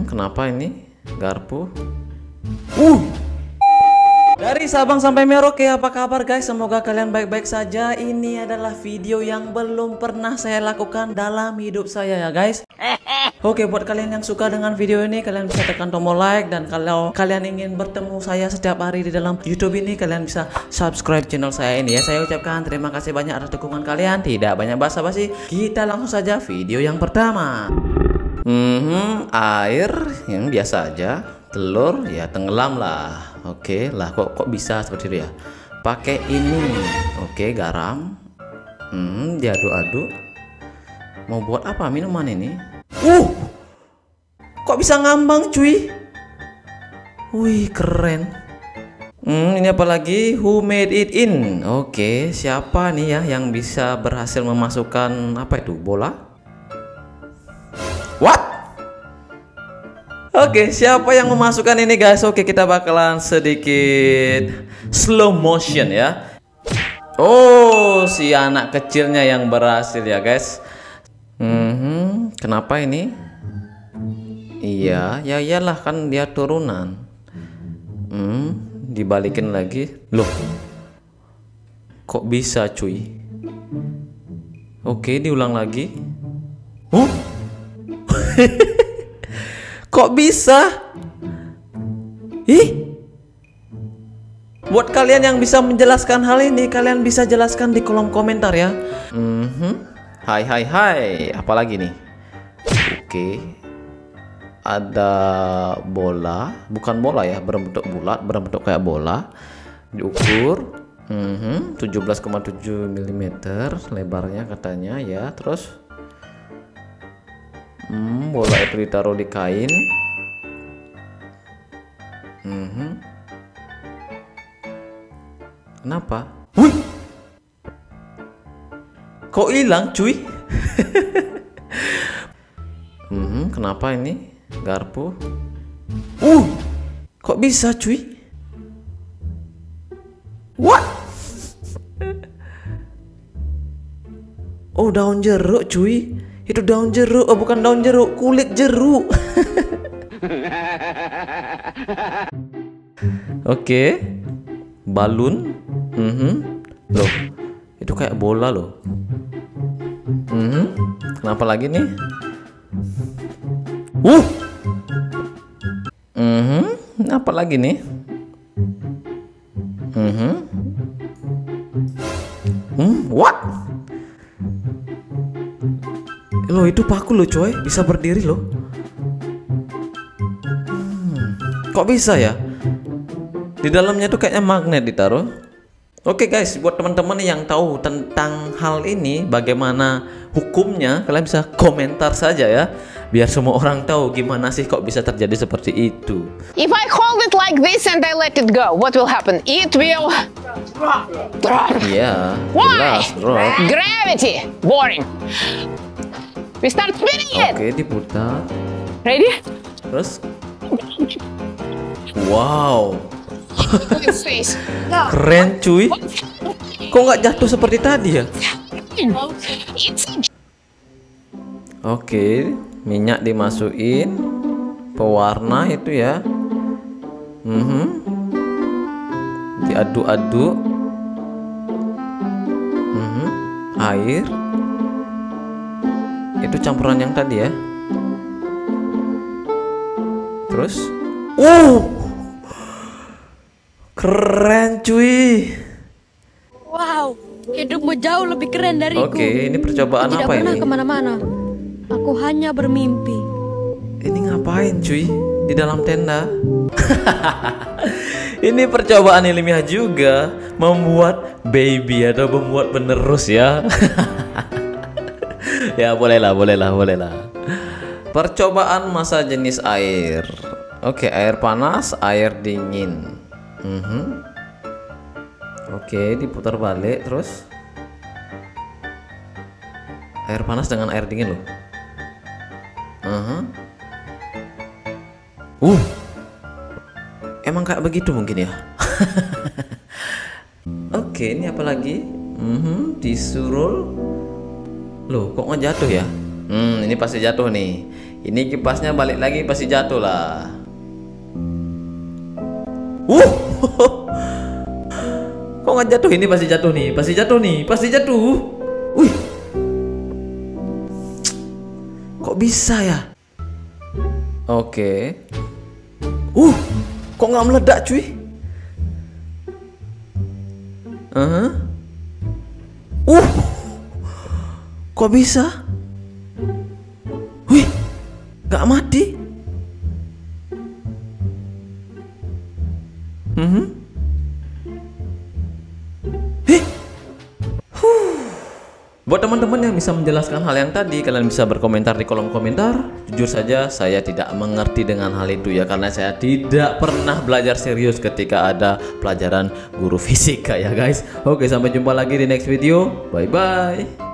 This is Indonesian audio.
Kenapa ini garpu? Dari Sabang sampai Merauke, apa kabar guys? Semoga kalian baik-baik saja. Ini adalah video yang belum pernah saya lakukan dalam hidup saya ya guys. Oke, buat kalian yang suka dengan video ini, kalian bisa tekan tombol like. Dan kalau kalian ingin bertemu saya setiap hari di dalam YouTube ini, kalian bisa subscribe channel saya ini ya. Saya ucapkan terima kasih banyak atas dukungan kalian. Tidak banyak basa-basi, kita langsung saja video yang pertama. Air yang biasa aja, telur ya tenggelam lah. Oke lah, kok bisa seperti itu ya? Pakai ini. Oke, garam. Diaduk-aduk. Mau buat apa minuman ini? Kok bisa ngambang cuy? Wih, keren. Ini apa lagi? Who made it in? Oke, siapa nih ya yang bisa berhasil memasukkan apa itu? Bola? What? Oke, siapa yang memasukkan ini guys? Oke, kita bakalan sedikit slow motion ya. Oh, si anak kecilnya yang berhasil ya guys. Kenapa ini? Iya, ya iyalah kan dia turunan. Dibalikin lagi. Loh, kok bisa cuy? Oke, diulang lagi. Kok bisa? Buat kalian yang bisa menjelaskan hal ini, kalian bisa jelaskan di kolom komentar ya. Hai. Apalagi nih? Oke. Ada bola, bukan bola ya, berbentuk bulat, berbentuk kayak bola. Diukur 17,7 mm lebarnya katanya ya. Terus bola itu ditaruh di kain. Kenapa? Wih, kok hilang cuy? Kenapa ini garpu? Kok bisa cuy? What? Oh, daun jeruk cuy. Itu daun jeruk. Oh, bukan daun jeruk, kulit jeruk. Oke. Balon. Loh, itu kayak bola loh. Kenapa lagi nih? Apa lagi nih? What? Loh, itu paku loh coy, bisa berdiri loh. Kok bisa ya? Di dalamnya tuh kayaknya magnet ditaruh. Oke guys, buat teman-teman yang tahu tentang hal ini, bagaimana hukumnya, kalian bisa komentar saja ya, biar semua orang tahu gimana sih kok bisa terjadi seperti itu. If I hold it like this and I let it go, what will happen? It will drop. Iya, Why? jelas drop. Gravity. Boring. We start spinning it. Oke, diputar. Ready? Terus, wow, keren cuy. Kok nggak jatuh seperti tadi ya? Oke, minyak dimasukin, pewarna itu ya. Diaduk-aduk. Air. Itu campuran yang tadi ya. Terus, keren cuy. Wow, hidupmu jauh lebih keren dariku. Oke, ini percobaan Tidak apa pernah ini? kemana-mana. Aku hanya bermimpi. Ini ngapain cuy? Di dalam tenda. Ini percobaan ilmiah juga, membuat baby atau membuat penerus ya. Ya bolehlah. Percobaan masa jenis air. Oke, air panas, air dingin. Oke, diputar balik terus. Air panas dengan air dingin loh. Emang kayak begitu mungkin ya. Oke, ini apa lagi? Disuruh. Loh, kok nggak jatuh ya? Ini pasti jatuh nih. Ini kipasnya balik lagi pasti jatuh lah. Kok nggak jatuh? Ini pasti jatuh nih, pasti jatuh nih, pasti jatuh. Wih, kok bisa ya? Oke. Kok nggak meledak cuy? Kok bisa? Wih, nggak mati? Buat teman-teman yang bisa menjelaskan hal yang tadi, kalian bisa berkomentar di kolom komentar. Jujur saja, saya tidak mengerti dengan hal itu ya, karena saya tidak pernah belajar serius ketika ada pelajaran guru fisika ya guys. Oke, sampai jumpa lagi di next video. Bye bye.